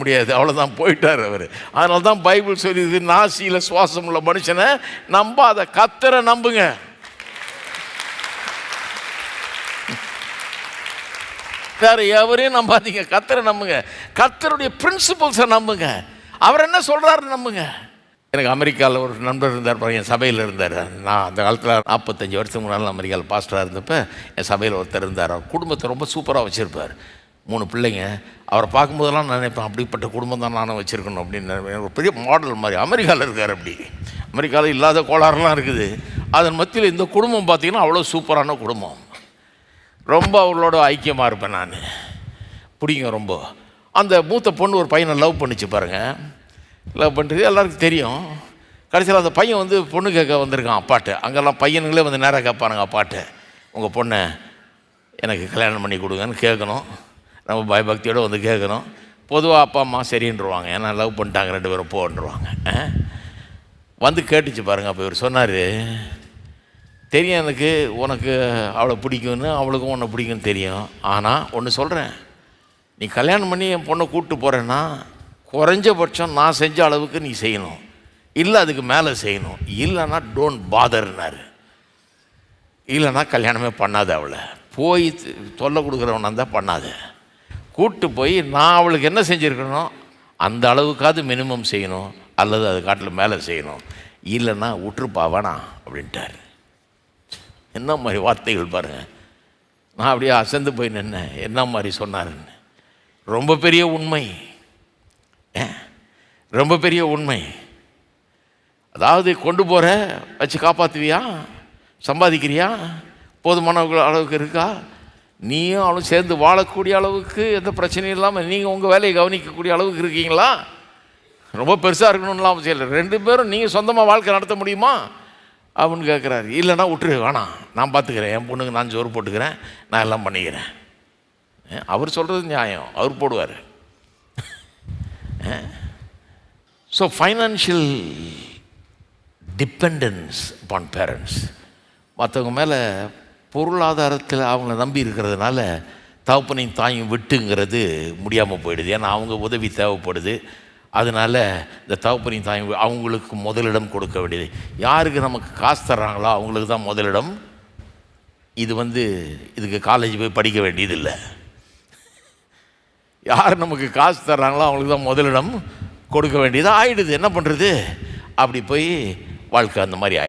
முடியாது, அவ்வளோதான், போயிட்டார் அவர். அதனால தான் பைபிள் சொல்லிது, நாசியில் சுவாசம் உள்ள மனுஷனை நம்பாத, கர்த்தரை நம்புங்க. வேற எவரையும் நம்பாதீங்க, கர்த்தரை நம்புங்க. கர்த்தருடைய பிரின்சிபல்ஸை நம்புங்க. அவர் என்ன சொல்கிறாரு நம்புங்க. எனக்கு அமெரிக்காவில் ஒரு நண்பர் இருந்தார், என் சபையில் இருந்தார். நான் அந்த காலத்தில் 45 வருஷத்துக்கு முன்னால் அமெரிக்காவில் பாஸ்டராக இருந்தப்போ என் சபையில் ஒருத்தர் இருந்தார். அவர் குடும்பத்தை ரொம்ப சூப்பராக வச்சுருப்பார், 3 பிள்ளைங்க. அவரை பார்க்கும்போதெல்லாம் நான் நினைப்பேன், அப்படிப்பட்ட குடும்பம் தான் நானும் வச்சுருக்கணும் அப்படின்னு. ஒரு பெரிய மாடல் மாதிரி அமெரிக்காவில் இருக்கார். அப்படி அமெரிக்காவில் இல்லாத கோளாறுலாம் இருக்குது. அதன் மத்தியில் இந்த குடும்பம் பார்த்திங்கன்னா அவ்வளோ சூப்பரான குடும்பம். ரொம்ப அவங்களோட ஐக்கியமாக இருப்பேன் நான், பிடிக்கும் ரொம்ப. அந்த மூத்த பொண்ணு ஒரு பையனை லவ் பண்ணிச்சு பாருங்கள். லவ் பண்ணுறது எல்லாருக்கும் தெரியும். கடைசியில் அந்த பையன் வந்து பொண்ணு கேட்க வந்திருக்கான் அப்பாட்ட. அங்கெல்லாம் பையனுங்களே வந்து நேராக கேட்பானுங்க அப்பாட்ட, உங்கள் பொண்ணை எனக்கு கல்யாணம் பண்ணி கொடுங்கன்னு கேட்கணும். நம்ம பயபக்தியோடு வந்து கேட்கணும். பொதுவாக அப்பா அம்மா சரின்றுவாங்க, ஏன்னா லவ் பண்ணிட்டாங்க 2 பேரும் போன்றுவாங்க. வந்து கேட்டுச்சு பாருங்கள். அப்போ இவர் சொன்னார், தெரியும் எனக்கு உனக்கு அவளை பிடிக்கும்னு, அவளுக்கும் உன்னை பிடிக்கும்னு தெரியும். ஆனால் ஒன்று சொல்கிறேன், நீ கல்யாணம் பண்ணி என் பொண்ணை கூப்பிட்டு போகிறேன்னா குறைஞ்சபட்சம் நான் செஞ்ச அளவுக்கு நீ செய்யணும், இல்லை அதுக்கு மேலே செய்யணும். இல்லைன்னா டோன்ட் பாதர்னார். இல்லைன்னா கல்யாணமே பண்ணாத, அவளை போய் தொல்லை கொடுக்குறவனா தான் பண்ணாத. கூப்பிட்டு போய் நான் அவளுக்கு என்ன செஞ்சுருக்கணும் அந்த அளவுக்காவது மினிமம் செய்யணும், அல்லது அது காட்டில் மேலே செய்யணும். இல்லைன்னா விட்டுருப்பா வேணாம் அப்படின்ட்டார். என்ன மாதிரி வார்த்தைகள் பாருங்கள். நான் அப்படியே அசந்து போய் நின்னேன், என்ன மாதிரி சொன்னாருன்னு. ரொம்ப பெரிய உண்மை, ரொம்ப பெரிய உண்மை. அதாவது கொண்டு போகிற வச்சு காப்பாற்றுவியா, சம்பாதிக்கிறியா, போதுமான அளவுக்கு இருக்கா, நீயும் அவளும் சேர்ந்து வாழக்கூடிய அளவுக்கு எந்த பிரச்சனையும் இல்லாமல் நீங்கள் உங்கள் வேலையை கவனிக்கக்கூடிய அளவுக்கு இருக்கீங்களா? ரொம்ப பெருசாக இருக்கணும்லாம் செய்யலை, 2 பேரும் நீங்கள் சொந்தமாக வாழ்க்கை நடத்த முடியுமா அப்படின்னு கேட்குறாரு. இல்லைன்னா விட்டுரு, வேணாம், நான் பார்த்துக்கிறேன், என் பொண்ணுக்கு நான் ஜோறு போட்டுக்கிறேன், நான் எல்லாம் பண்ணிக்கிறேன். அவர் சொல்கிறது நியாயம், அவர் போடுவார். So financial dependence upon parents, மற்றவங்க மேலே பொருளாதாரத்தில் அவங்கள நம்பி இருக்கிறதுனால தகப்பனையும் தாயும் விட்டுங்கிறது முடியாமல் போயிடுது. ஏன்னா அவங்க உதவி தேவைப்படுது. அதனால் இந்த தகப்பனையும் தாயும் அவங்களுக்கு முதலிடம் கொடுக்க வேண்டியது. யாருக்கு நமக்கு காசு தர்றாங்களோ அவங்களுக்கு தான் முதலிடம். இது இதுக்கு காலேஜ் போய் படிக்க வேண்டியதில்லை. யார் நமக்கு காசு தர்றாங்களோ அவங்களுக்கு தான் முதலிடம் கொடுக்க வேண்டியது ஆகிடுது. என்ன பண்ணுறது, அப்படி போய் வாழ்க்கை அந்த மாதிரி